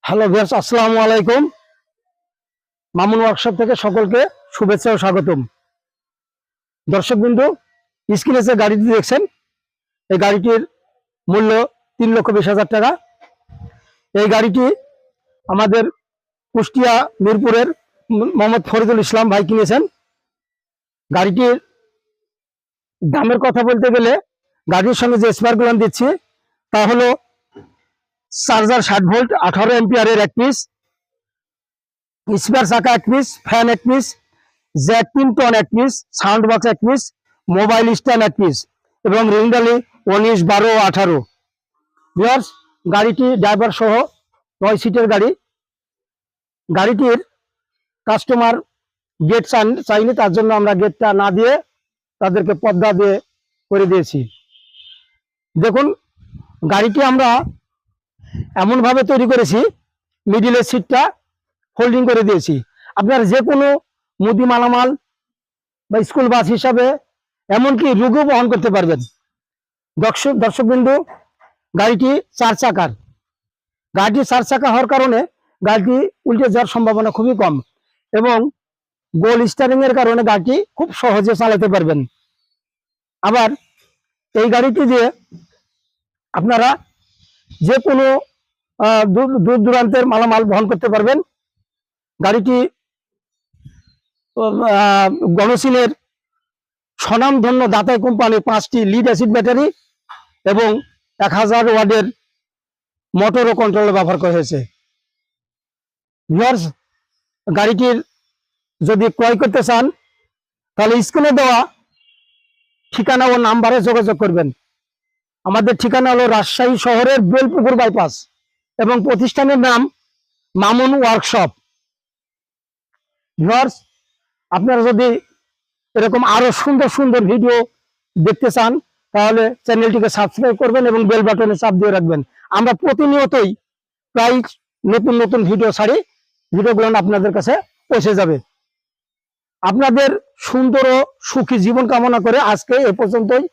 Hello viewers, আসসালামু আলাইকুম। Mamun workshop থেকে সকলকে শুভেচ্ছা ও স্বাগতম। দর্শকবৃন্দ, স্ক্রিনে যে গাড়িটি দেখছেন, এই গাড়িটির মূল্য 3,20,000 টাকা। এই গাড়িটি আমাদের কুষ্টিয়া মিরপুরের মোহাম্মদ ফরিদুল ইসলাম ভাই কিনেছেন। গাড়িটির দামের কথা বলতে গেলে গাড়ির সঙ্গে যে স্পেয়ারগুলো দিচ্ছি তা হলো চার্জার 60 ভোল্ট 18 এম্পিয়ারের এক পিস, স্পেয়ার চাকা এক পিস, ফ্যান এক পিস, জ্যাক 3 টন এক পিস, সাউন্ড বক্স এক পিস, মোবাইল স্ট্যান্ড এক পিস এবং রিংডালি 19, 12 ও 18। ভিউয়ার্স, গাড়িটি ড্রাইভার সহ 9 সিটের গাড়ি। গাড়িটির কাস্টমার গেট চাইনি, তার জন্য আমরা গেটটা না দিয়ে তাদেরকে পর্দা দিয়ে করে দিয়েছি। দেখুন, গাড়িটি আমরা এমনভাবে তৈরি করেছি, মিডিলের সিটটা ফোল্ডিং করে দিয়েছি। আপনার যে কোনো মুদি মালামাল বা স্কুল বাস হিসাবে এমনকি রোগও বহন করতে পারবেন। দর্শকবৃন্দ, গাড়িটি 4 চাকার। গাড়িটি 4 চাকা হওয়ার কারণে গাড়িটি উল্টে যাওয়ার সম্ভাবনা খুবই কম এবং গোল স্টারিং এর কারণে গাড়িটি খুব সহজে চালাতে পারবেন। আবার এই গাড়িটি দিয়ে আপনারা যে কোনো দূর দূরান্তের মালামাল বহন করতে পারবেন। গাড়িটি গণসিনের স্বনামধন্য দাতাই কোম্পানির 5টি লিড অ্যাসিড ব্যাটারি এবং 1000 ওয়াটের মোটর ও কন্ট্রোলার ব্যবহার করা হয়েছে। ভিউয়ার্স, গাড়িটির যদি ক্রয় করতে চান তাহলে স্ক্রিনে দেওয়া ঠিকানা ও নাম্বারে যোগাযোগ করবেন। আমাদের ঠিকানা হলো রাজশাহী শহরের বেলপুকুর বাইপাস এবং প্রতিষ্ঠানের নাম মামুন ওয়ার্কশপ। ভিউয়ার্স, আপনারা যদি এরকম আরো সুন্দর সুন্দর ভিডিও দেখতে চান তাহলে চ্যানেলটিকে সাবস্ক্রাইব করবেন এবং বেল বাটনে চাপ দিয়ে রাখবেন। আমরা প্রতিনিয়তই প্রায় নতুন নতুন ভিডিও ছাড়ি, ভিডিওগুলো আপনাদের কাছে পৌঁছে যাবে। আপনাদের সুন্দর ও সুখী জীবন কামনা করে আজকে এ পর্যন্তই।